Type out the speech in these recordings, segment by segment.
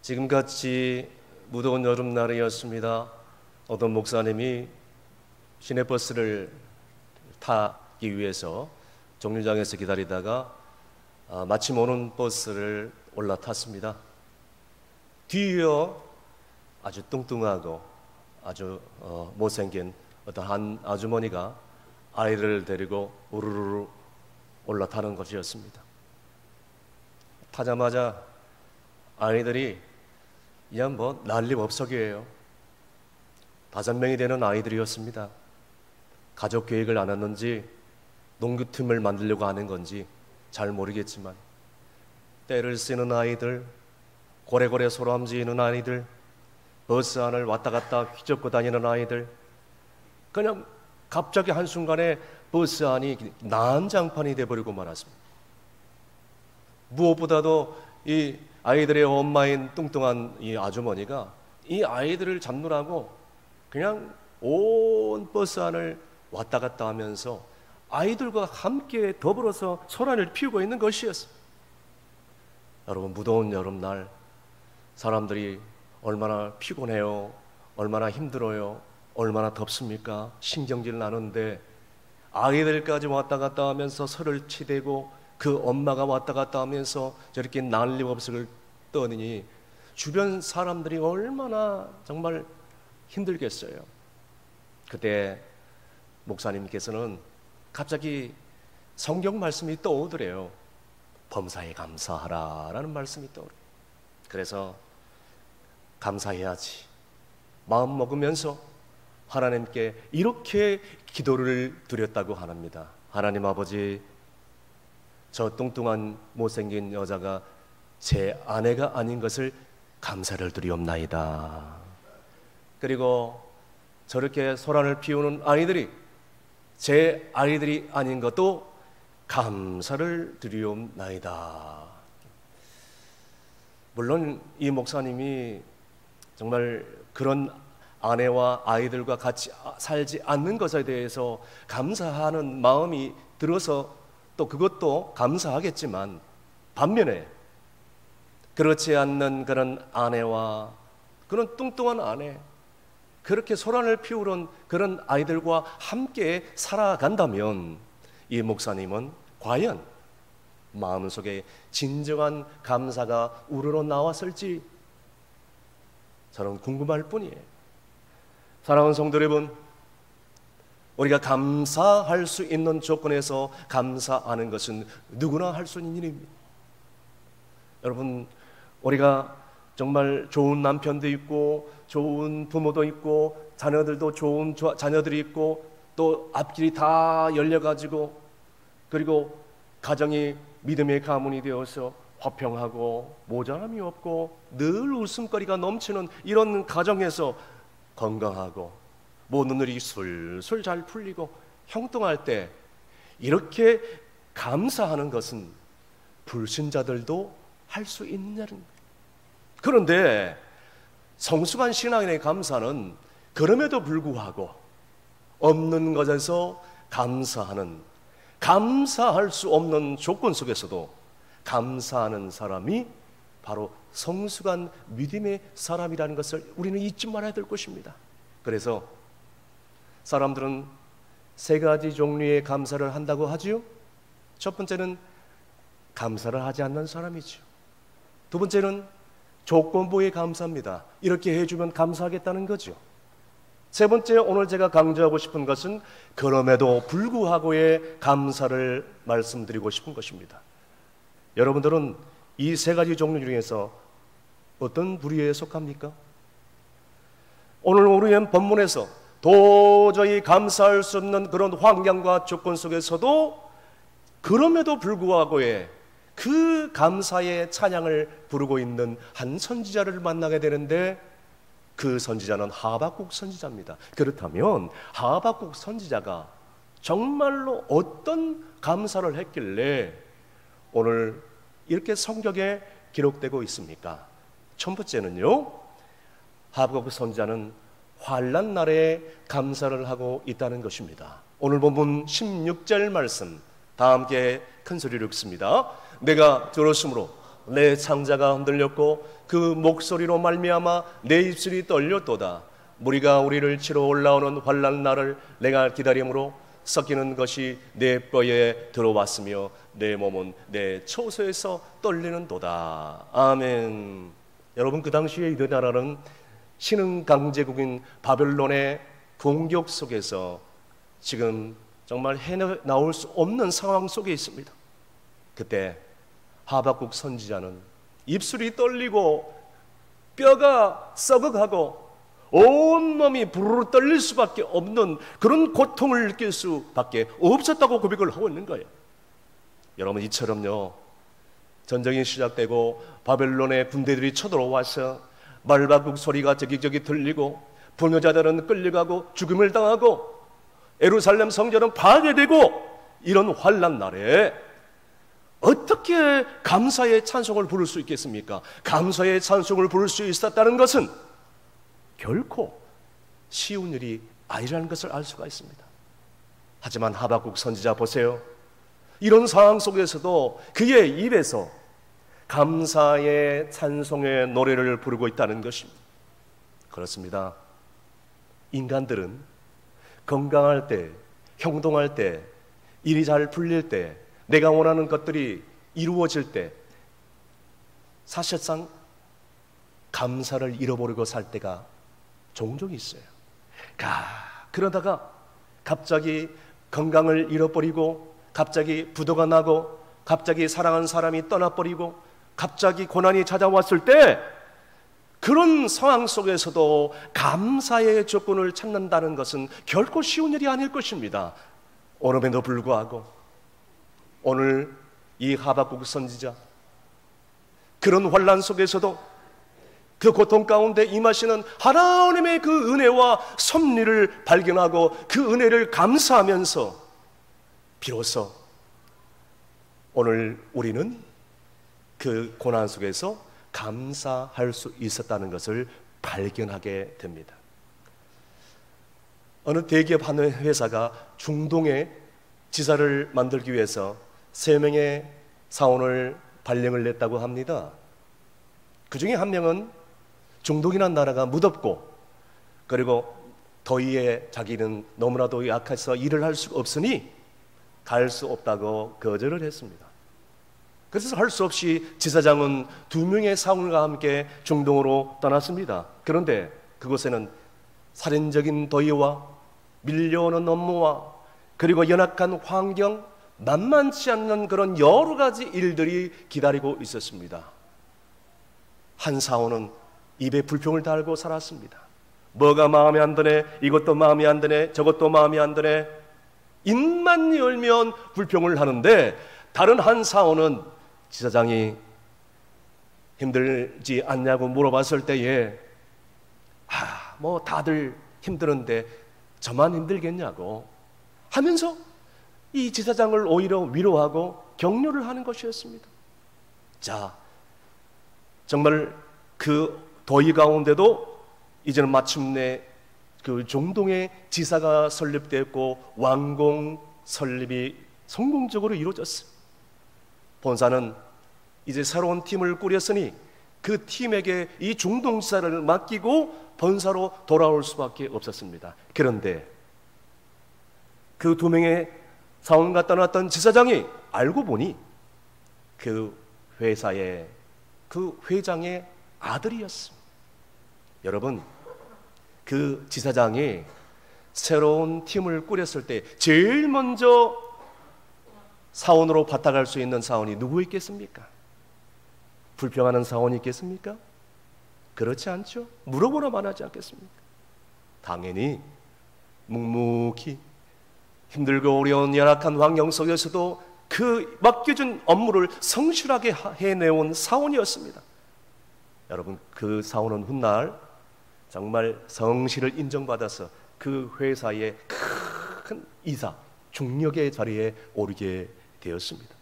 지금같이 무더운 여름날이었습니다. 어떤 목사님이 시내버스를 타기 위해서 정류장에서 기다리다가 마침 오는 버스를 올라탔습니다. 뒤이어 아주 뚱뚱하고 아주 못생긴 어떤 한 아주머니가 아이를 데리고 우르르 올라타는 것이었습니다. 타자마자 아이들이 그냥 난리법석이에요. 5명이 되는 아이들이었습니다. 가족 계획을 안 했는지 농구팀을 만들려고 하는 건지 잘 모르겠지만 떼를 쓰는 아이들, 고래고래 소람지는 아이들, 버스 안을 왔다 갔다 휘젓고 다니는 아이들, 그냥 갑자기 한순간에 버스 안이 난장판이 돼버리고 말았습니다. 무엇보다도 이 아이들의 엄마인 뚱뚱한 이 아주머니가 이 아이들을 잡느라고 그냥 온 버스 안을 왔다 갔다 하면서 아이들과 함께 더불어서 소란을 피우고 있는 것이었습니다. 여러분, 무더운 여름날 사람들이 얼마나 피곤해요, 얼마나 힘들어요, 얼마나 덥습니까? 신경질 나는데 아이들까지 왔다 갔다 하면서 서로를 치대고 그 엄마가 왔다 갔다 하면서 저렇게 난리법석을 떠니 주변 사람들이 얼마나 정말 힘들겠어요. 그때 목사님께서는 갑자기 성경 말씀이 떠오르래요. 범사에 감사하라 라는 말씀이 떠오르요. 그래서 감사해야지 마음 먹으면서 하나님께 이렇게 기도를 드렸다고 합니다. 하나님 아버지, 저 뚱뚱한 못생긴 여자가 제 아내가 아닌 것을 감사를 드리옵나이다. 그리고 저렇게 소란을 피우는 아이들이 제 아이들이 아닌 것도 감사를 드리옵나이다. 물론 이 목사님이 정말 그런 아내와 아이들과 같이 살지 않는 것에 대해서 감사하는 마음이 들어서 또 그것도 감사하겠지만, 반면에 그렇지 않는 그런 아내와 그런 뚱뚱한 아내, 그렇게 소란을 피우는 그런 아이들과 함께 살아간다면 이 목사님은 과연 마음속에 진정한 감사가 우러러 나왔을지 저는 궁금할 뿐이에요. 사랑하는 성도 여러분, 우리가 감사할 수 있는 조건에서 감사하는 것은 누구나 할 수 있는 일입니다. 여러분, 우리가 정말 좋은 남편도 있고 좋은 부모도 있고 자녀들도 좋은 자녀들이 있고 또 앞길이 다 열려가지고 그리고 가정이 믿음의 가문이 되어서 화평하고 모자람이 없고 늘 웃음거리가 넘치는 이런 가정에서 건강하고 모든 일이 술술 잘 풀리고 형통할 때 이렇게 감사하는 것은 불신자들도 할 수 있느냐는 거예요. 그런데 성숙한 신앙인의 감사는 그럼에도 불구하고 없는 것에서 감사하는, 감사할 수 없는 조건 속에서도 감사하는 사람이 바로 성숙한 믿음의 사람이라는 것을 우리는 잊지 말아야 될 것입니다. 그래서 사람들은 3가지 종류의 감사를 한다고 하지요. 첫 번째는 감사를 하지 않는 사람이죠. 두 번째는 조건부의 감사입니다. 이렇게 해주면 감사하겠다는 거죠. 세 번째, 오늘 제가 강조하고 싶은 것은 그럼에도 불구하고의 감사를 말씀드리고 싶은 것입니다. 여러분들은 이 3가지 종류 중에서 어떤 부류에 속합니까? 오늘 우리의 본문에서 도저히 감사할 수 없는 그런 환경과 조건 속에서도 그럼에도 불구하고의 그 감사의 찬양을 부르고 있는 한 선지자를 만나게 되는데, 그 선지자는 하박국 선지자입니다. 그렇다면 하박국 선지자가 정말로 어떤 감사를 했길래 오늘 이렇게 성경에 기록되고 있습니까? 첫 번째는요, 하박국 선지자는 환난 날에 감사를 하고 있다는 것입니다. 오늘 본문 16절 말씀 다 함께 큰 소리로 읽습니다. 내가 들었으므로 내 창자가 흔들렸고 그 목소리로 말미암아 내 입술이 떨렸도다. 무리가 우리를 치러 올라오는 환난 날을 내가 기다림으로 섞이는 것이 내 뼈에 들어왔으며 내 몸은 내 처소에서 떨리는도다. 아멘. 여러분, 그 당시에 이 나라는 신흥 강제국인 바벨론의 공격 속에서 지금 정말 헤어나올 수 없는 상황 속에 있습니다. 그때 하박국 선지자는 입술이 떨리고 뼈가 썩어가고 온몸이 부르르 떨릴 수밖에 없는 그런 고통을 느낄 수밖에 없었다고 고백을 하고 있는 거예요. 여러분, 이처럼요, 전쟁이 시작되고 바벨론의 군대들이 쳐들어와서 말바국 소리가 저기저기 들리고 부녀자들은 끌려가고 죽음을 당하고 예루살렘 성전은 파괴되고 이런 환난 날에 어떻게 감사의 찬송을 부를 수 있겠습니까? 감사의 찬송을 부를 수 있었다는 것은 결코 쉬운 일이 아니라는 것을 알 수가 있습니다. 하지만 하박국 선지자 보세요. 이런 상황 속에서도 그의 입에서 감사의 찬송의 노래를 부르고 있다는 것입니다. 그렇습니다. 인간들은 건강할 때, 형통할 때, 일이 잘 풀릴 때, 내가 원하는 것들이 이루어질 때 사실상 감사를 잃어버리고 살 때가 종종 있어요. 그러다가 갑자기 건강을 잃어버리고 갑자기 부도가 나고 갑자기 사랑하는 사람이 떠나버리고 갑자기 고난이 찾아왔을 때 그런 상황 속에서도 감사의 조건을 찾는다는 것은 결코 쉬운 일이 아닐 것입니다. 오늘에도 불구하고 오늘 이 하박국 선지자 그런 환난 속에서도 그 고통 가운데 임하시는 하나님의 그 은혜와 섭리를 발견하고 그 은혜를 감사하면서 비로소 오늘 우리는 그 고난 속에서 감사할 수 있었다는 것을 발견하게 됩니다. 어느 대기업 한 회사가 중동에 지사를 만들기 위해서 3명의 사원을 발령을 냈다고 합니다. 그 중에 한 명은 중동이라는 나라가 무덥고 그리고 더위에 자기는 너무나도 약해서 일을 할 수가 없으니 갈 수 없다고 거절을 했습니다. 그래서 할 수 없이 지사장은 2명의 사원과 함께 중동으로 떠났습니다. 그런데 그곳에는 살인적인 더위와 밀려오는 업무와 그리고 연약한 환경, 만만치 않는 그런 여러 가지 일들이 기다리고 있었습니다. 한 사원은 입에 불평을 달고 살았습니다. 뭐가 마음에 안 드네, 이것도 마음에 안 드네, 저것도 마음에 안 드네. 입만 열면 불평을 하는데 다른 한 사원은 지사장이 힘들지 않냐고 물어봤을 때에 뭐 다들 힘드는데 저만 힘들겠냐고 하면서 이 지사장을 오히려 위로하고 격려를 하는 것이었습니다. 자, 정말 그 더위 가운데도 이제는 마침내 그 중동의 지사가 설립되었고 왕궁 설립이 성공적으로 이루어졌어요. 본사는 이제 새로운 팀을 꾸렸으니 그 팀에게 이 중동 지사를 맡기고 본사로 돌아올 수밖에 없었습니다. 그런데 그 2명의 사원과 떠났던 지사장이 알고 보니 그 회사의 그 회장의 아들이었습니다. 여러분, 그 지사장이 새로운 팀을 꾸렸을 때 제일 먼저 사원으로 받아갈 수 있는 사원이 누구 있겠습니까? 불평하는 사원이 있겠습니까? 그렇지 않죠? 물어보나만 하지 않겠습니까? 당연히 묵묵히 힘들고 어려운 열악한 환경 속에서도 그 맡겨준 업무를 성실하게 해내온 사원이었습니다. 여러분, 그 사원은 훗날 정말 성실을 인정받아서 그 회사의 큰 이사, 중력의 자리에 오르게 되었습니다.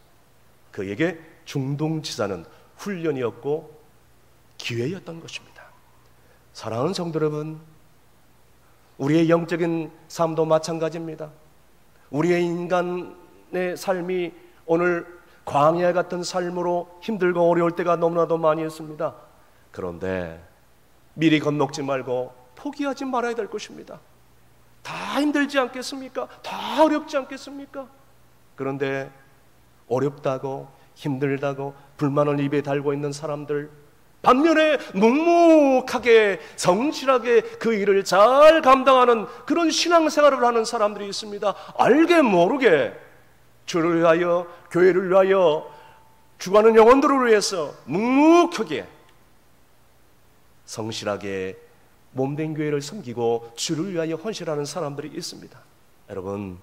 그에게 중동지사는 훈련이었고 기회였던 것입니다. 사랑하는 성도 여러분, 우리의 영적인 삶도 마찬가지입니다. 우리의 인간의 삶이 오늘 광야 같은 삶으로 힘들고 어려울 때가 너무나도 많이 있습니다. 그런데 미리 겁먹지 말고 포기하지 말아야 될 것입니다. 다 힘들지 않겠습니까? 다 어렵지 않겠습니까? 그런데 어렵다고 힘들다고 불만을 입에 달고 있는 사람들, 반면에 묵묵하게 성실하게 그 일을 잘 감당하는 그런 신앙생활을 하는 사람들이 있습니다. 알게 모르게 주를 위하여, 교회를 위하여, 죽어가는 영혼들을 위해서 묵묵하게 성실하게 몸된 교회를 섬기고 주를 위하여 헌신하는 사람들이 있습니다. 여러분,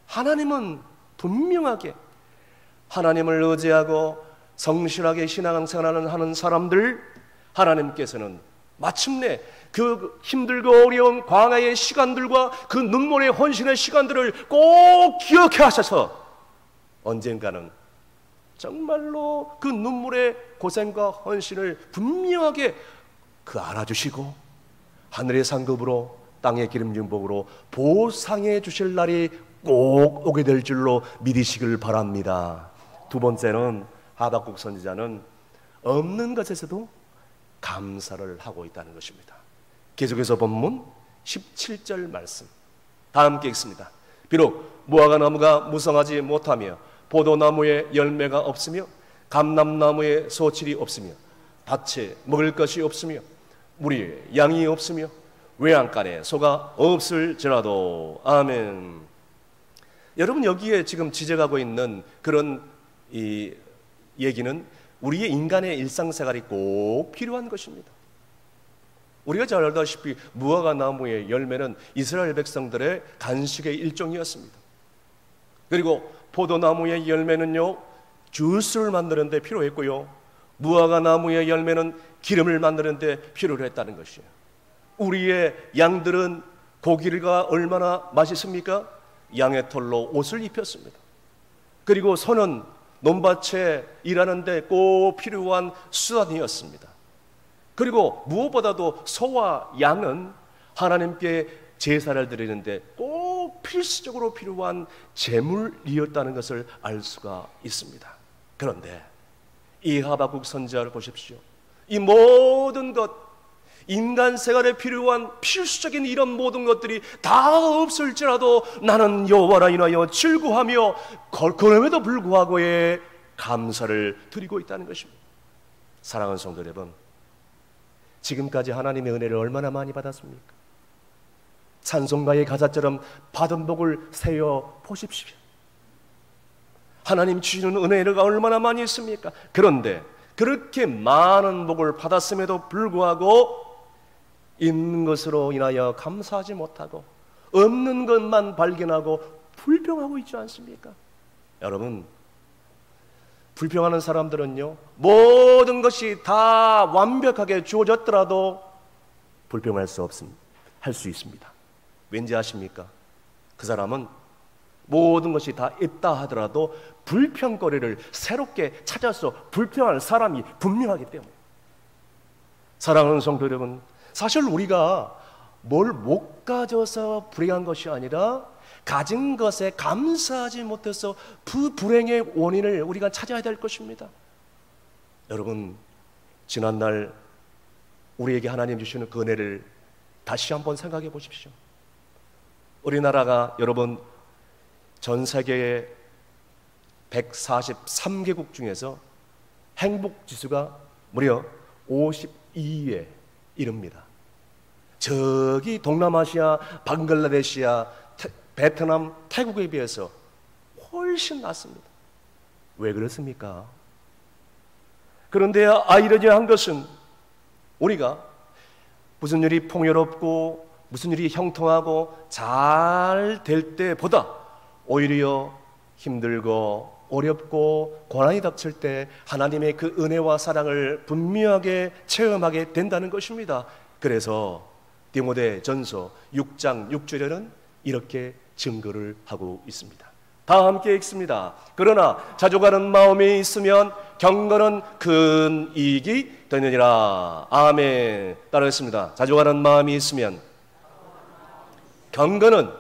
하나님은 분명하게 하나님을 의지하고 성실하게 신앙생활을 하는 사람들, 하나님께서는 마침내 그 힘들고 어려운 광야의 시간들과 그 눈물의 헌신의 시간들을 꼭 기억해 하셔서 언젠가는 정말로 그 눈물의 고생과 헌신을 분명하게 알아주시고 하늘의 상급으로 땅의 기름진복으로 보상해 주실 날이 꼭 오게 될 줄로 믿으시길 바랍니다. 두 번째는 하박국 선지자는 없는 것에서도 감사를 하고 있다는 것입니다. 계속해서 본문 17절 말씀 다 함께 읽습니다. 비록 무화과나무가 무성하지 못하며 포도나무에 열매가 없으며 감람나무에 소출이 없으며 밭에 먹을 것이 없으며 우리의 양이 없으며 외양간에 소가 없을지라도. 아멘. 여러분, 여기에 지금 지적하고 있는 그런 이 얘기는 우리의 인간의 일상생활이 꼭 필요한 것입니다. 우리가 잘 알다시피 무화과 나무의 열매는 이스라엘 백성들의 간식의 일종이었습니다. 그리고 포도나무의 열매는요, 주스를 만드는 데 필요했고요, 무화과 나무의 열매는 기름을 만드는 데 필요로 했다는 것이에요. 우리의 양들은 고기가 얼마나 맛있습니까? 양의 털로 옷을 입혔습니다. 그리고 소는 논밭에 일하는데 꼭 필요한 수단이었습니다. 그리고 무엇보다도 소와 양은 하나님께 제사를 드리는데 꼭 필수적으로 필요한 제물이었다는 것을 알 수가 있습니다. 그런데 이 하박국 선지자를 보십시오. 이 모든 것, 인간 생활에 필요한 필수적인 이런 모든 것들이 다 없을지라도 나는 여호와라 인하여 즐거워하며 그럼에도 불구하고의 감사를 드리고 있다는 것입니다. 사랑하는 성도 여러분, 지금까지 하나님의 은혜를 얼마나 많이 받았습니까? 찬송가의 가사처럼 받은 복을 세어 보십시오. 하나님 주시는 은혜가 얼마나 많이 있습니까? 그런데 그렇게 많은 복을 받았음에도 불구하고 있는 것으로 인하여 감사하지 못하고 없는 것만 발견하고 불평하고 있지 않습니까? 여러분, 불평하는 사람들은요, 모든 것이 다 완벽하게 주어졌더라도 불평할 수 없습니다. 할 수 있습니다. 왠지 아십니까? 그 사람은 모든 것이 다 있다 하더라도 불평거리를 새롭게 찾아서 불평하는 사람이 분명하기 때문에. 사랑하는 성도 여러분, 사실 우리가 뭘 못 가져서 불행한 것이 아니라 가진 것에 감사하지 못해서 그 불행의 원인을 우리가 찾아야 될 것입니다. 여러분, 지난날 우리에게 하나님 주시는 그 은혜를 다시 한번 생각해 보십시오. 우리나라가 여러분 전 세계의 143개국 중에서 행복지수가 무려 52위에 이릅니다. 저기 동남아시아, 방글라데시아, 베트남, 태국에 비해서 훨씬 낮습니다. 왜 그렇습니까? 그런데 아이러니한 것은 우리가 무슨 일이 풍요롭고 무슨 일이 형통하고 잘 될 때보다 오히려 힘들고 어렵고 고난이 닥칠 때 하나님의 그 은혜와 사랑을 분명하게 체험하게 된다는 것입니다. 그래서 디모데 전서 6장 6절에는 이렇게 증거를 하고 있습니다. 다 함께 읽습니다. 그러나 자족하는 마음이 있으면 경건은 큰 이익이 되느니라. 아멘. 따라하겠습니다. 자족하는 마음이 있으면 경건은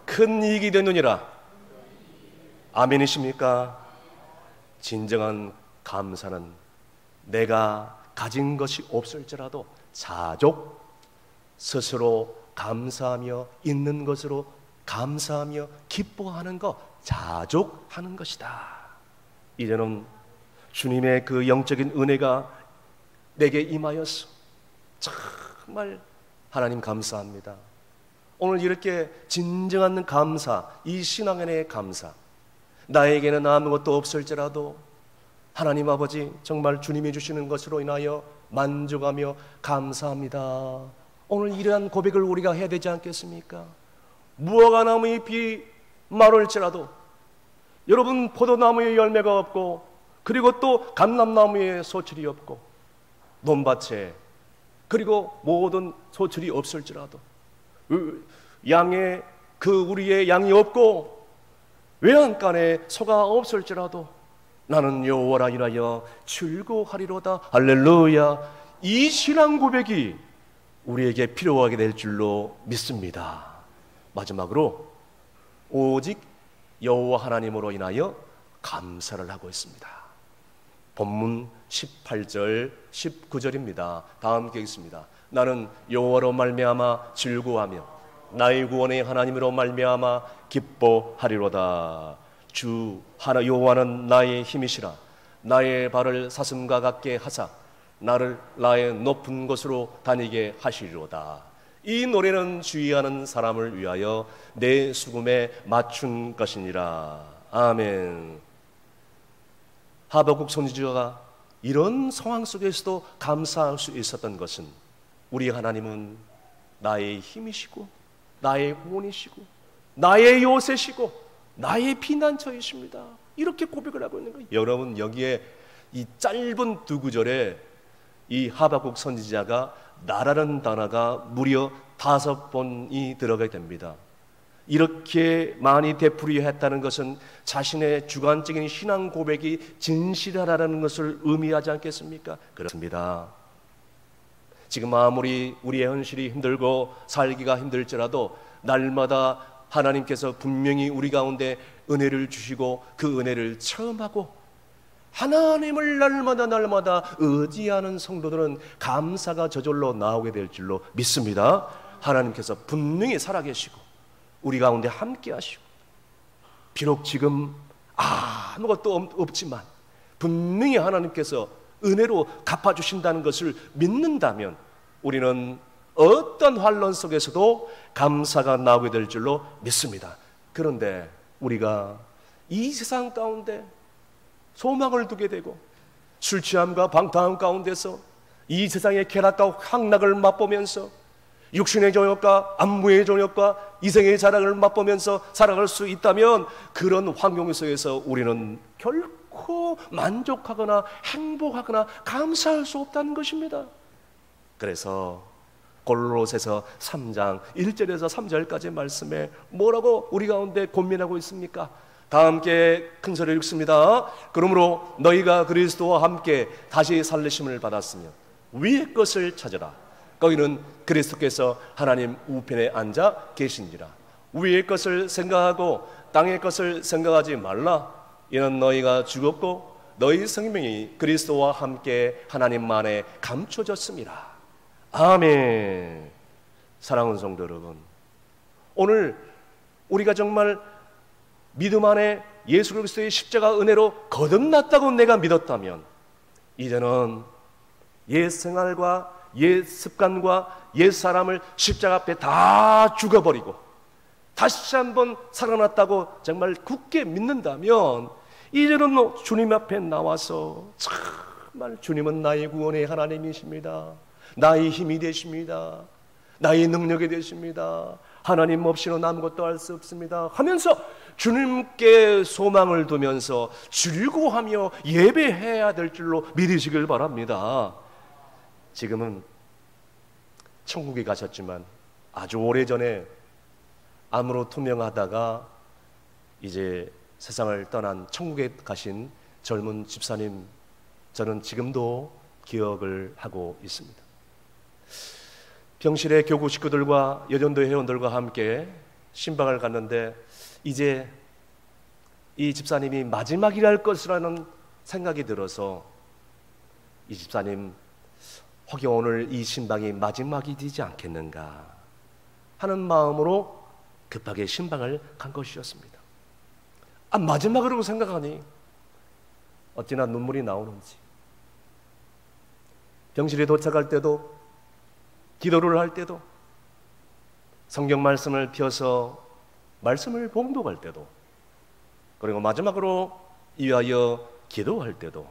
큰 이익이 되느니라. 아멘이십니까? 진정한 감사는 내가 가진 것이 없을지라도 자족 스스로 감사하며 있는 것으로 감사하며 기뻐하는 것, 자족하는 것이다. 이제는 주님의 그 영적인 은혜가 내게 임하였어. 정말 하나님 감사합니다. 오늘 이렇게 진정한 감사, 이 신앙의 감사, 나에게는 아무것도 없을지라도 하나님 아버지 정말 주님이 주시는 것으로 인하여 만족하며 감사합니다. 오늘 이러한 고백을 우리가 해야 되지 않겠습니까? 무화과 나무 잎이 마를지라도, 여러분 포도나무에 열매가 없고, 그리고 또 감람나무에 소출이 없고, 논밭에 그리고 모든 소출이 없을지라도, 양의 우리의 양이 없고 외양간에 소가 없을지라도 나는 여호와라 인하여 즐거워하리로다. 할렐루야. 이 신앙 고백이 우리에게 필요하게 될 줄로 믿습니다. 마지막으로 오직 여호와 하나님으로 인하여 감사를 하고 있습니다. 본문 18절 19절입니다. 다 함께 읽습니다. 나는 여호와로 말미암아 즐거워하며 나의 구원의 하나님으로 말미암아 기뻐하리로다. 주 하나 여호와는 나의 힘이시라. 나의 발을 사슴과 같게 하사 나를 나의 높은 곳으로 다니게 하시리로다. 이 노래는 주의하는 사람을 위하여 내 수금에 맞춘 것이니라. 아멘. 하박국 선지자가 이런 상황 속에서도 감사할 수 있었던 것은 우리 하나님은 나의 힘이시고 나의 구원이시고 나의 요새시고 나의 피난처이십니다. 이렇게 고백을 하고 있는 거예요. 여러분, 여기에 이 짧은 두 구절에 이 하박국 선지자가 나라는 단어가 무려 5번이 들어가게 됩니다. 이렇게 많이 되풀이했다는 것은 자신의 주관적인 신앙 고백이 진실하다는 것을 의미하지 않겠습니까? 그렇습니다. 지금 아무리 우리의 현실이 힘들고 살기가 힘들지라도 날마다 하나님께서 분명히 우리 가운데 은혜를 주시고 그 은혜를 체험하고 하나님을 날마다 의지하는 성도들은 감사가 저절로 나오게 될 줄로 믿습니다. 하나님께서 분명히 살아계시고 우리 가운데 함께 하시고, 비록 지금 아무것도 없지만 분명히 하나님께서 은혜로 갚아주신다는 것을 믿는다면 우리는 어떤 환난 속에서도 감사가 나오게 될 줄로 믿습니다. 그런데 우리가 이 세상 가운데 소망을 두게 되고 술 취함과 방탕함 가운데서 이 세상의 쾌락과 향락을 맛보면서 육신의 정욕과 안무의 정욕과 이생의 자랑을 맛보면서 살아갈 수 있다면 그런 환경 속에서 우리는 결코 만족하거나 행복하거나 감사할 수 없다는 것입니다. 그래서 골로새서 3장 1절에서 3절까지 말씀에 뭐라고 우리 가운데 고민하고 있습니까? 다 함께 큰 소리로 읽습니다. 그러므로 너희가 그리스도와 함께 다시 살리심을 받았으며 위의 것을 찾으라. 거기는 그리스도께서 하나님 우편에 앉아 계신지라. 위의 것을 생각하고 땅의 것을 생각하지 말라. 이는 너희가 죽었고 너희 생명이 그리스도와 함께 하나님 안에 감춰졌습니다. 아멘. 사랑하는 성도 여러분, 오늘 우리가 정말 믿음 안에 예수 그리스도의 십자가 은혜로 거듭났다고 내가 믿었다면 이제는 옛 생활과 옛 습관과 옛 사람을 십자가 앞에 다 죽어버리고 다시 한번 살아났다고 정말 굳게 믿는다면 이제는 주님 앞에 나와서 정말 주님은 나의 구원의 하나님이십니다. 나의 힘이 되십니다. 나의 능력이 되십니다. 하나님 없이는 아무것도 할 수 없습니다 하면서 주님께 소망을 두면서 즐거워하며 예배해야 될 줄로 믿으시길 바랍니다. 지금은 천국에 가셨지만 아주 오래전에 암으로 투명하다가 이제 세상을 떠난 천국에 가신 젊은 집사님, 저는 지금도 기억을 하고 있습니다. 병실의 교구 식구들과 여전도 회원들과 함께 신방을 갔는데 이제 이 집사님이 마지막이랄 것이라는 생각이 들어서 이 집사님 혹여 오늘 이 신방이 마지막이 되지 않겠는가 하는 마음으로 급하게 신방을 간 것이었습니다. 마지막으로 생각하니 어찌나 눈물이 나오는지. 병실에 도착할 때도, 기도를 할 때도, 성경 말씀을 펴서 말씀을 봉독할 때도, 그리고 마지막으로 위하여 기도할 때도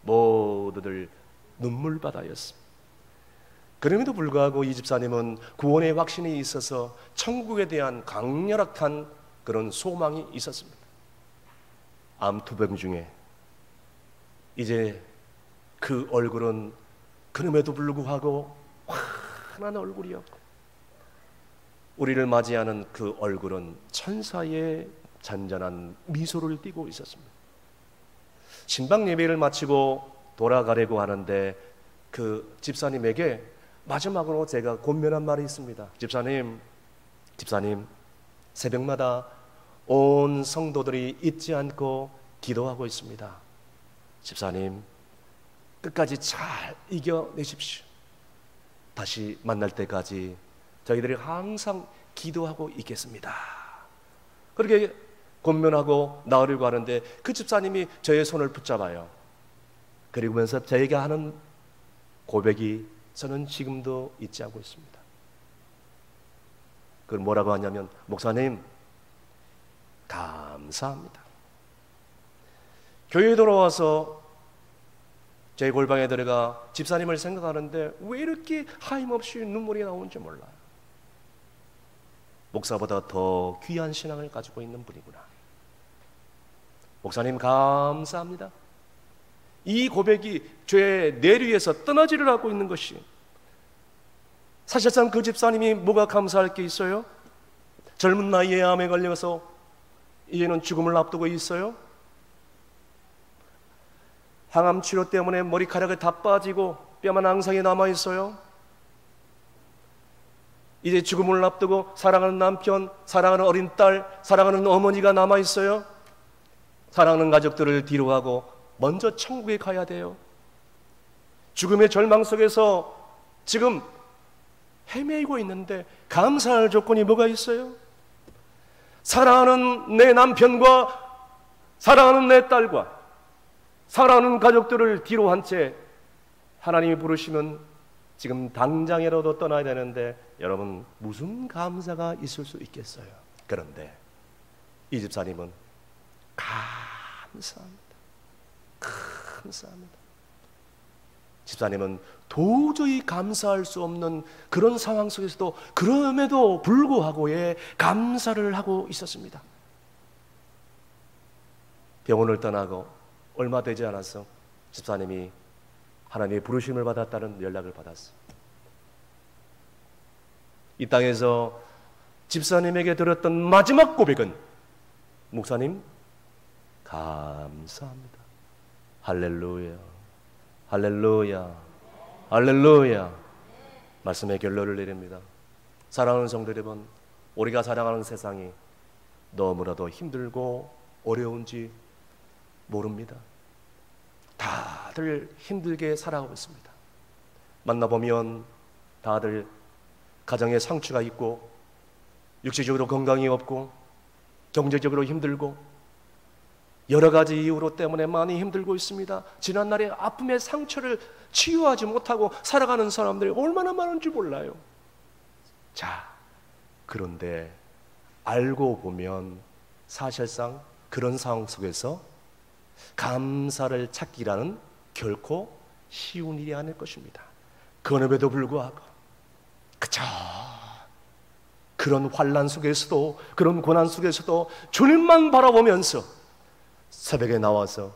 모두들 눈물바다였습니다. 그럼에도 불구하고 이 집사님은 구원의 확신이 있어서 천국에 대한 강렬한 그런 소망이 있었습니다. 암투병 중에 이제 그 얼굴은 그럼에도 불구하고 환한 얼굴이었고, 우리를 맞이하는 그 얼굴은 천사의 잔잔한 미소를 띠고 있었습니다. 신방 예배를 마치고 돌아가려고 하는데 그 집사님에게 마지막으로 제가 권면한 말이 있습니다. 집사님, 새벽마다 온 성도들이 잊지 않고 기도하고 있습니다. 집사님, 끝까지 잘 이겨내십시오. 다시 만날 때까지 저희들이 항상 기도하고 있겠습니다. 그렇게 권면하고 나으려고 하는데 그 집사님이 저의 손을 붙잡아요. 그리고면서 저에게 하는 고백이 저는 지금도 잊지 않고 있습니다. 그걸 뭐라고 하냐면, 목사님, 감사합니다. 교회에 돌아와서 제 골방에 들어가 집사님을 생각하는데 왜 이렇게 하염없이 눈물이 나오는지 몰라요. 목사보다 더 귀한 신앙을 가지고 있는 분이구나. 목사님, 감사합니다. 이 고백이 죄의 내류에서 떠나지를 하고 있는 것이, 사실상 그 집사님이 뭐가 감사할 게 있어요? 젊은 나이에 암에 걸려서 이제는 죽음을 앞두고 있어요. 항암 치료 때문에 머리카락이 다 빠지고 뼈만 앙상이 남아 있어요. 이제 죽음을 앞두고 사랑하는 남편, 사랑하는 어린 딸, 사랑하는 어머니가 남아 있어요. 사랑하는 가족들을 뒤로하고 먼저 천국에 가야 돼요. 죽음의 절망 속에서 지금 헤매고 있는데 감사할 조건이 뭐가 있어요? 사랑하는 내 남편과 사랑하는 내 딸과 사랑하는 가족들을 뒤로 한 채 하나님이 부르시면 지금 당장이라도 떠나야 되는데 여러분, 무슨 감사가 있을 수 있겠어요? 그런데 이 집사님은 감사합니다. 감사합니다. 집사님은 도저히 감사할 수 없는 그런 상황 속에서도 그럼에도 불구하고의 감사를 하고 있었습니다. 병원을 떠나고 얼마 되지 않아서 집사님이 하나님의 부르심을 받았다는 연락을 받았어요. 이 땅에서 집사님에게 들었던 마지막 고백은, 목사님, 감사합니다. 할렐루야, 할렐루야, 할렐루야. 말씀의 결론을 내립니다. 사랑하는 성도 여러분, 우리가 살아가는 세상이 너무나도 힘들고 어려운지 모릅니다. 다들 힘들게 살아가고 있습니다. 만나보면 다들 가정에 상처가 있고, 육체적으로 건강이 없고, 경제적으로 힘들고, 여러 가지 이유로 때문에 많이 힘들고 있습니다. 지난날의 아픔의 상처를 치유하지 못하고 살아가는 사람들이 얼마나 많은지 몰라요. 자, 그런데 알고 보면 사실상 그런 상황 속에서 감사를 찾기라는 결코 쉬운 일이 아닐 것입니다. 그럼에도 불구하고 그저 그런 환난 속에서도, 그런 고난 속에서도 주님만 바라보면서 새벽에 나와서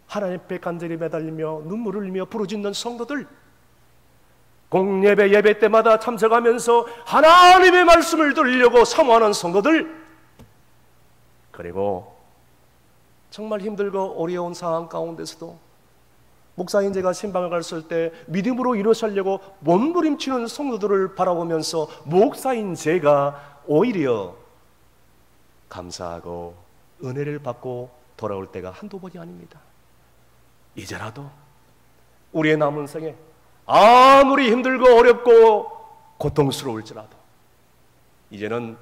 하나님 앞에 간절히 매달리며 눈물을 흘리며 부르짖는 성도들, 공예배 예배 때마다 참석하면서 하나님의 말씀을 들으려고 사모하는 성도들, 그리고 정말 힘들고 어려운 상황 가운데서도 목사인 제가 신방을 갔을 때 믿음으로 일어서려고 몸부림치는 성도들을 바라보면서 목사인 제가 오히려 감사하고 은혜를 받고 돌아올 때가 한두 번이 아닙니다. 이제라도 우리의 남은 생에 아무리 힘들고 어렵고 고통스러울지라도 이제는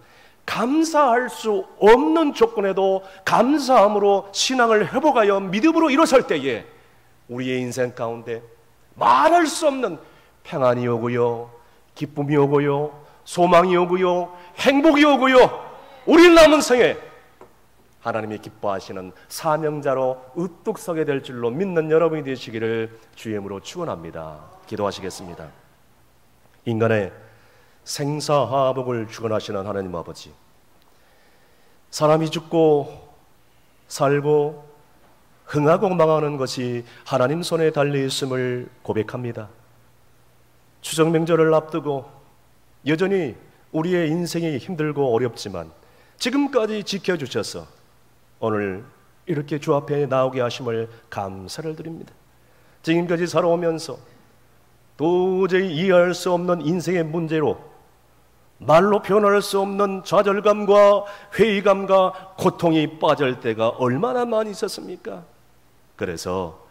감사할 수 없는 조건에도 감사함으로 신앙을 회복하여 믿음으로 일어설 때에 우리의 인생 가운데 말할 수 없는 평안이 오고요, 기쁨이 오고요, 소망이 오고요, 행복이 오고요, 우리 남은 생에 하나님이 기뻐하시는 사명자로 우뚝 서게 될 줄로 믿는 여러분이 되시기를 주의 이름으로 축원합니다. 기도하시겠습니다. 인간의 생사화복을 주관하시는 하나님 아버지, 사람이 죽고 살고 흥하고 망하는 것이 하나님 손에 달려있음을 고백합니다. 추석 명절을 앞두고 여전히 우리의 인생이 힘들고 어렵지만 지금까지 지켜주셔서 오늘 이렇게 주 앞에 나오게 하심을 감사를 드립니다. 지금까지 살아오면서 도저히 이해할 수 없는 인생의 문제로 말로 표현할 수 없는 좌절감과 회의감과 고통이 빠질 때가 얼마나 많이 있었습니까? 그래서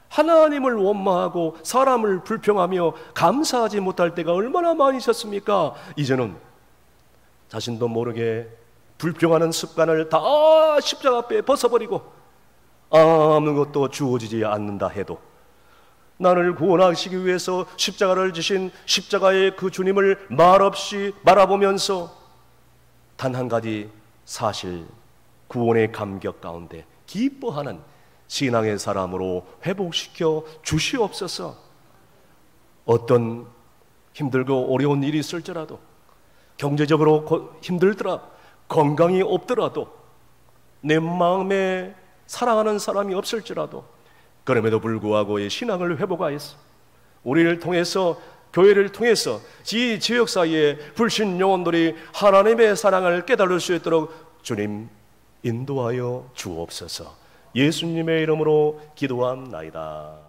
하나님을 원망하고 사람을 불평하며 감사하지 못할 때가 얼마나 많이 있었습니까? 이제는 자신도 모르게 불평하는 습관을 다 십자가 앞에 벗어버리고 아무것도 주어지지 않는다 해도 나를 구원하시기 위해서 십자가를 지신 십자가의 그 주님을 말없이 바라보면서 단 한 가지 사실, 구원의 감격 가운데 기뻐하는 신앙의 사람으로 회복시켜 주시옵소서. 어떤 힘들고 어려운 일이 있을지라도, 경제적으로 힘들더라, 건강이 없더라도, 내 마음에 사랑하는 사람이 없을지라도 그럼에도 불구하고 이 신앙을 회복하여서 우리를 통해서, 교회를 통해서 이 지역 사이에 불신 영혼들이 하나님의 사랑을 깨달을 수 있도록 주님 인도하여 주옵소서. 예수님의 이름으로 기도합나이다.